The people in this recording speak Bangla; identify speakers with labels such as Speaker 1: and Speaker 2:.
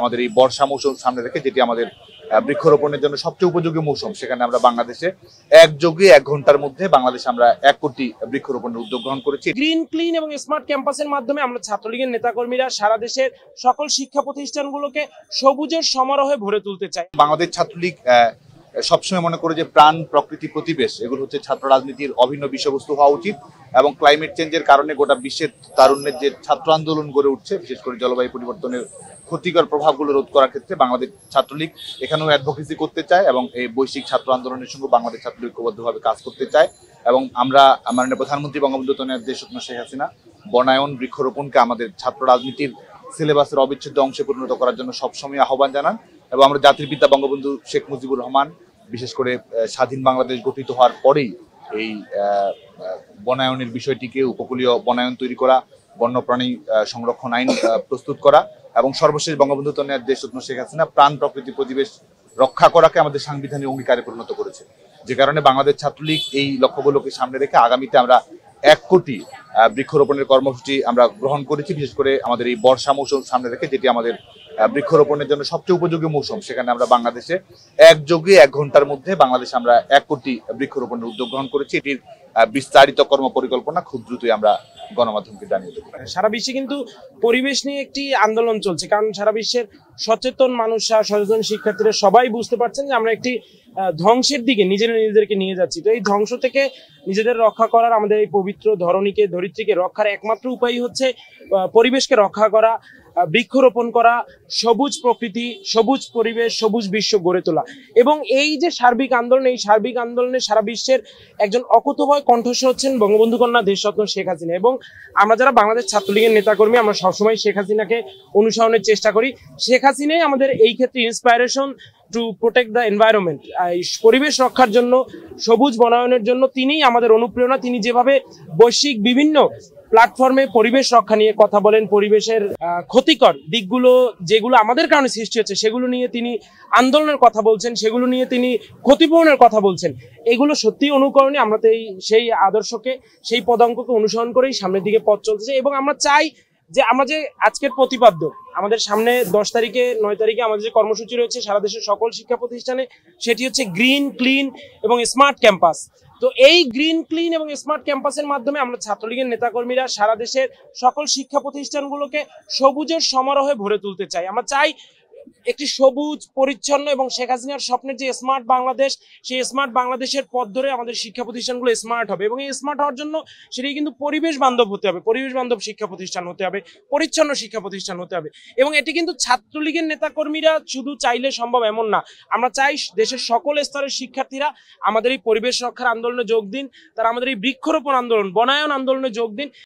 Speaker 1: আমাদের এই বর্ষা মৌসুম সামনে রেখে, যেটি আমাদের বৃক্ষরোপণের জন্য সবচেয়ে উপযোগী মৌসুম, সেখানে আমরা বাংলাদেশে একযোগে 1 ঘন্টার মধ্যে বাংলাদেশে আমরা 1 কোটি বৃক্ষরোপণের উদ্যোগ গ্রহণ করেছি।
Speaker 2: গ্রিন ক্লিন এবং স্মার্ট ক্যাম্পাসের মাধ্যমে আমরা ছাত্রলীগের নেতাকর্মীরা সারা দেশের সকল শিক্ষা প্রতিষ্ঠানগুলোকে সবুজের সমারোহে ভরে তুলতে চাই।
Speaker 1: বাংলাদেশ ছাত্রলীগ সবসময় মনে করে যে প্রাণ, প্রকৃতি, প্রতিবেশ এগুলো হচ্ছে ছাত্র রাজনীতির অভিন্ন বিষয়বস্তু হওয়া উচিত, এবং ক্লাইমেট চেঞ্জের কারণে গোটা বিশ্বের তারুণ্যের যে ছাত্র আন্দোলন গড়ে উঠছে, বিশেষ করে জলবায়ু পরিবর্তনের ক্ষতিকর প্রভাবগুলো রোধ করার ক্ষেত্রে বাংলাদেশ ছাত্রলীগ এখানেও অ্যাডভোকেসি করতে চায় এবং এই বৈশ্বিক ছাত্র আন্দোলনের সঙ্গে বাংলাদেশ ছাত্রলীগ ঐক্যবদ্ধভাবে কাজ করতে চায়। এবং আমরা মাননীয় প্রধানমন্ত্রী বঙ্গবন্ধু দেশরত্ন শেখ হাসিনা বনায়ন, বৃক্ষরোপণকে আমাদের ছাত্র রাজনীতির সিলেবাসের অবিচ্ছেদ্য অংশে পরিণত করার জন্য সবসময় আহ্বান জানান, এবং আমরা জাতির পিতা বঙ্গবন্ধু শেখ মুজিবুর রহমান, বিশেষ করে স্বাধীন বাংলাদেশ গঠিত হওয়ার পরেই এই বনায়নের বিষয়টিকে, উপকূলীয় বনায়ন তৈরি করা, বন্যপ্রাণী সংরক্ষণ আইন প্রস্তুত করা, এবং সর্বশেষ বঙ্গবন্ধু দেশরত্ন শেখ হাসিনা প্রাণ, প্রকৃতি, পরিবেশ রক্ষা করাকে আমাদের সাংবিধানিক অঙ্গীকারে পরিণত করেছে। যে কারণে বাংলাদেশ ছাত্রলীগ এই লক্ষ্যগুলোকে সামনে রেখে আগামীতে আমরা 1 কোটি বৃক্ষরোপণের কর্মসূচি আমরা গ্রহণ করেছি, বিশেষ করে আমাদের এই বর্ষা মৌসুম সামনে রেখে, যেটি আমাদের বৃক্ষরোপণের জন্য সবচেয়ে উপযোগী মৌসুম, সেখানে আমরা বাংলাদেশে একযোগে 1 ঘন্টার মধ্যে বাংলাদেশে আমরা 1 কোটি বৃক্ষরোপণের উদ্যোগ গ্রহণ করেছি। এটির বিস্তারিত কর্ম পরিকল্পনা খুব দ্রুতই আমরা গণমাধ্যমকে জানিয়ে দেব।
Speaker 2: সারা বিশ্বে কিন্তু পরিবেশ নিয়ে একটি আন্দোলন চলছে, কারণ সারা বিশ্বের সচেতন মানুষরা, সচেতন শিক্ষার্থীরা সবাই বুঝতে পারছেন যে আমরা একটি ধ্বংসের দিকে নিজেদেরকে নিয়ে যাচ্ছি। তো এই ধ্বংস থেকে নিজেদের রক্ষা করার, আমাদের এই পবিত্র ধরিত্রীকে রক্ষার একমাত্র উপায় হচ্ছে পরিবেশকে রক্ষা করা, বৃক্ষরোপণ করা, সবুজ প্রকৃতি, সবুজ পরিবেশ, সবুজ বিশ্ব গড়ে তোলা। এবং এই যে সার্বিক আন্দোলন, এই সার্বিক আন্দোলনে সারা বিশ্বের একজন অকুতোভয় কণ্ঠস্বর হচ্ছেন বঙ্গবন্ধু কন্যা দেশরত্ন শেখ হাসিনা। এবং আমরা যারা বাংলাদেশ ছাত্রলীগের নেতাকর্মী, আমরা সবসময় শেখ হাসিনাকে অনুসরণের চেষ্টা করি। শেখ হাসিনাই আমাদের এই ক্ষেত্রে inspiration to protect the environment, পরিবেশ রক্ষার জন্য, সবুজ বনায়নের জন্য তিনিই আমাদের অনুপ্রেরণা। তিনি যেভাবে বৈশ্বিক বিভিন্ন প্ল্যাটফর্মে পরিবেশ রক্ষা নিয়ে কথা বলেন, পরিবেশের ক্ষতিকর দিকগুলো যেগুলো আমাদের কারণে সৃষ্টি হচ্ছে সেগুলো নিয়ে তিনি আন্দোলনের কথা বলছেন, সেগুলো নিয়ে তিনি ক্ষতিপূরণের কথা বলছেন, এগুলো সত্যিই অনুকরণীয়। আমরা তো সেই আদর্শকে, সেই পদাঙ্ককে অনুসরণ করেই সামনের দিকে পথ চলতেছে। এবং আমরা চাই যে আমরা যে আজকের প্রতিপাদ্য, আমাদের সামনে 10 তারিখে 9 তারিখে আমাদের যে কর্মসূচি রয়েছে সারা দেশের সকল শিক্ষা প্রতিষ্ঠানে, সেটি হচ্ছে গ্রিন, ক্লিন এবং স্মার্ট ক্যাম্পাস। তো এই গ্রিন, ক্লিন এবং স্মার্ট ক্যাম্পাসের মাধ্যমে আমরা ছাত্রলীগের নেতাকর্মীরা সারা দেশের সকল শিক্ষা প্রতিষ্ঠানগুলোকে সবুজের সমারোহে ভরে তুলতে চাই। আমরা চাই একটি সবুজ, পরিচ্ছন্ন এবং শেখ হাসিনার স্বপ্নের যে স্মার্ট বাংলাদেশ, সেই স্মার্ট বাংলাদেশের পথ ধরে আমাদের শিক্ষা প্রতিষ্ঠানগুলো স্মার্ট হবে। এবং এই স্মার্ট হওয়ার জন্য সেটি কিন্তু পরিবেশ বান্ধব হতে হবে, পরিবেশ বান্ধব শিক্ষা প্রতিষ্ঠান হতে হবে, পরিচ্ছন্ন শিক্ষা প্রতিষ্ঠান হতে হবে। এবং এটি কিন্তু ছাত্রলীগের নেতাকর্মীরা শুধু চাইলে সম্ভব এমন না। আমরা চাই দেশের সকল স্তরের শিক্ষার্থীরা আমাদের এই পরিবেশ রক্ষার আন্দোলনে যোগ দিন, তারা আমাদের এই বৃক্ষরোপণ আন্দোলন, বনায়ন আন্দোলনে যোগ দিন।